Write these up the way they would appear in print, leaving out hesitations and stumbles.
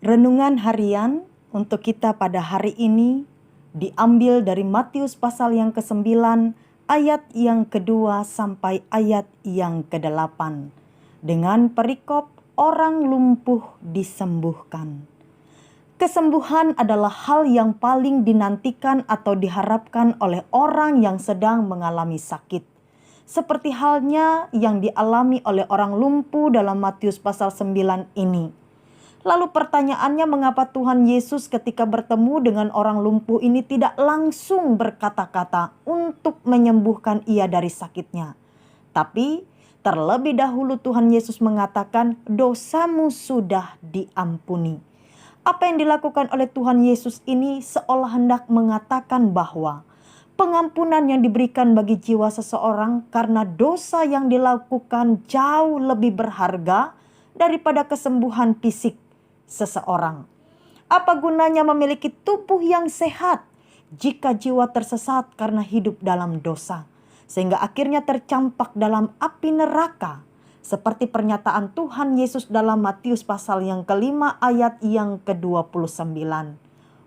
Renungan harian untuk kita pada hari ini diambil dari Matius pasal yang ke-9 ayat yang kedua sampai ayat yang ke-8 dengan perikop orang lumpuh disembuhkan. Kesembuhan adalah hal yang paling dinantikan atau diharapkan oleh orang yang sedang mengalami sakit. Seperti halnya yang dialami oleh orang lumpuh dalam Matius pasal 9 ini. Lalu pertanyaannya, mengapa Tuhan Yesus ketika bertemu dengan orang lumpuh ini tidak langsung berkata-kata untuk menyembuhkan ia dari sakitnya. Tapi terlebih dahulu Tuhan Yesus mengatakan, dosamu sudah diampuni. Apa yang dilakukan oleh Tuhan Yesus ini seolah hendak mengatakan bahwa pengampunan yang diberikan bagi jiwa seseorang karena dosa yang dilakukan jauh lebih berharga daripada kesembuhan fisik seseorang. Apa gunanya memiliki tubuh yang sehat jika jiwa tersesat karena hidup dalam dosa, sehingga akhirnya tercampak dalam api neraka, seperti pernyataan Tuhan Yesus dalam Matius pasal yang ke-5 ayat yang ke-29.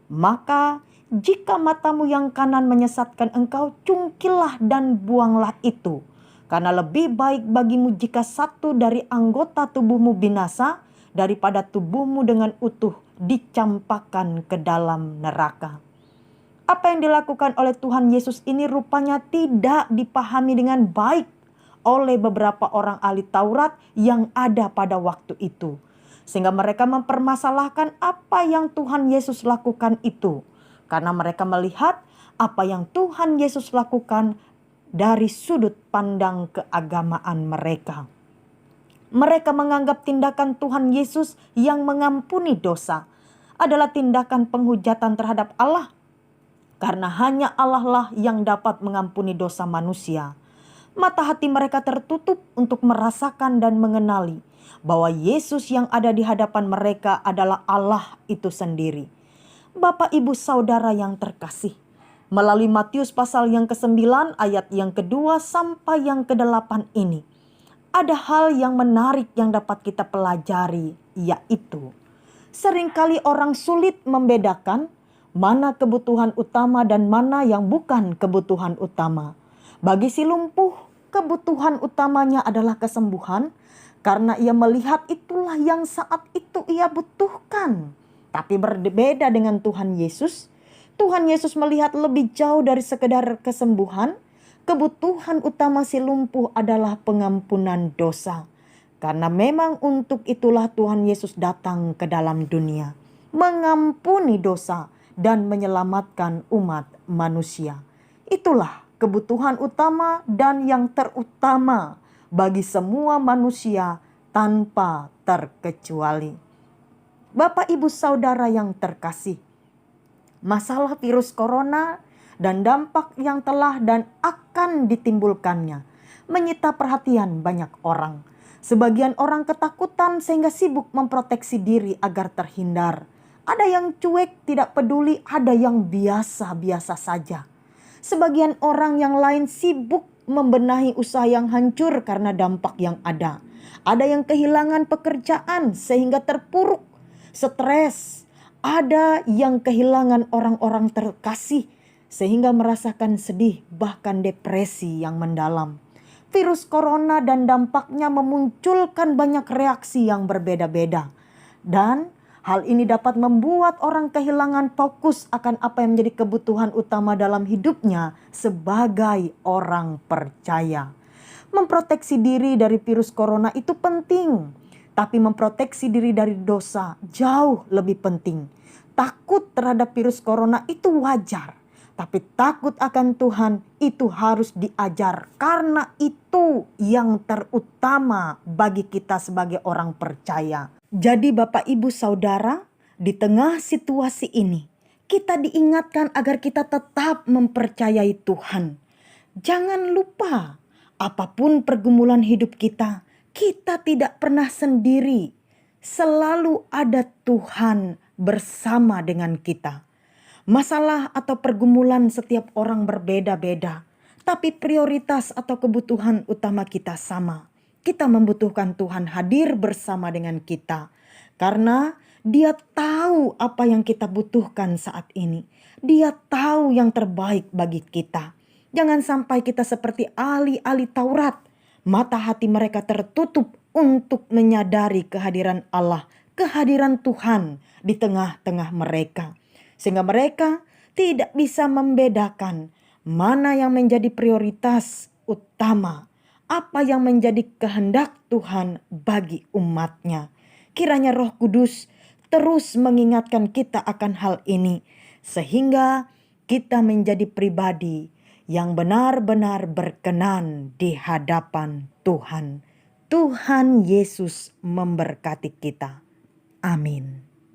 Maka jika matamu yang kanan menyesatkan engkau, cungkilah dan buanglah itu. Karena lebih baik bagimu jika satu dari anggota tubuhmu binasa, daripada tubuhmu dengan utuh dicampakkan ke dalam neraka. Apa yang dilakukan oleh Tuhan Yesus ini rupanya tidak dipahami dengan baik oleh beberapa orang ahli Taurat yang ada pada waktu itu. Sehingga mereka mempermasalahkan apa yang Tuhan Yesus lakukan itu. Karena mereka melihat apa yang Tuhan Yesus lakukan dari sudut pandang keagamaan mereka. Mereka menganggap tindakan Tuhan Yesus yang mengampuni dosa adalah tindakan penghujatan terhadap Allah. Karena hanya Allah lah yang dapat mengampuni dosa manusia. Mata hati mereka tertutup untuk merasakan dan mengenali bahwa Yesus yang ada di hadapan mereka adalah Allah itu sendiri. Bapak, Ibu, Saudara yang terkasih, melalui Matius pasal yang ke-9 ayat yang kedua sampai yang ke-8 ini, ada hal yang menarik yang dapat kita pelajari, yaitu seringkali orang sulit membedakan mana kebutuhan utama dan mana yang bukan kebutuhan utama. Bagi si lumpuh, kebutuhan utamanya adalah kesembuhan karena ia melihat itulah yang saat itu ia butuhkan. Tapi berbeda dengan Tuhan Yesus. Tuhan Yesus melihat lebih jauh dari sekedar kesembuhan. Kebutuhan utama si lumpuh adalah pengampunan dosa. Karena memang untuk itulah Tuhan Yesus datang ke dalam dunia. Mengampuni dosa dan menyelamatkan umat manusia. Itulah kebutuhan utama dan yang terutama bagi semua manusia tanpa terkecuali. Bapak, Ibu, Saudara yang terkasih, masalah virus corona dan dampak yang telah dan akan ditimbulkannya menyita perhatian banyak orang. Sebagian orang ketakutan sehingga sibuk memproteksi diri agar terhindar. Ada yang cuek, tidak peduli, ada yang biasa-biasa saja. Sebagian orang yang lain sibuk membenahi usaha yang hancur karena dampak yang ada. Ada yang kehilangan pekerjaan sehingga terpuruk, stres. Ada yang kehilangan orang-orang terkasih sehingga merasakan sedih, bahkan depresi yang mendalam. Virus corona dan dampaknya memunculkan banyak reaksi yang berbeda-beda. Dan hal ini dapat membuat orang kehilangan fokus akan apa yang menjadi kebutuhan utama dalam hidupnya sebagai orang percaya. Memproteksi diri dari virus corona itu penting, tapi memproteksi diri dari dosa jauh lebih penting. Takut terhadap virus corona itu wajar, tapi takut akan Tuhan itu harus diajar karena itu yang terutama bagi kita sebagai orang percaya. Jadi Bapak, Ibu, Saudara, di tengah situasi ini kita diingatkan agar kita tetap mempercayai Tuhan. Jangan lupa, apapun pergumulan hidup kita, kita tidak pernah sendiri. Selalu ada Tuhan bersama dengan kita. Masalah atau pergumulan setiap orang berbeda-beda, tapi prioritas atau kebutuhan utama kita sama. Kita membutuhkan Tuhan hadir bersama dengan kita. Karena Dia tahu apa yang kita butuhkan saat ini. Dia tahu yang terbaik bagi kita. Jangan sampai kita seperti ahli-ahli Taurat. Mata hati mereka tertutup untuk menyadari kehadiran Allah, kehadiran Tuhan di tengah-tengah mereka. Sehingga mereka tidak bisa membedakan mana yang menjadi prioritas utama, apa yang menjadi kehendak Tuhan bagi umatnya. Kiranya Roh Kudus terus mengingatkan kita akan hal ini, sehingga kita menjadi pribadi yang benar-benar berkenan di hadapan Tuhan. Tuhan Yesus memberkati kita. Amin.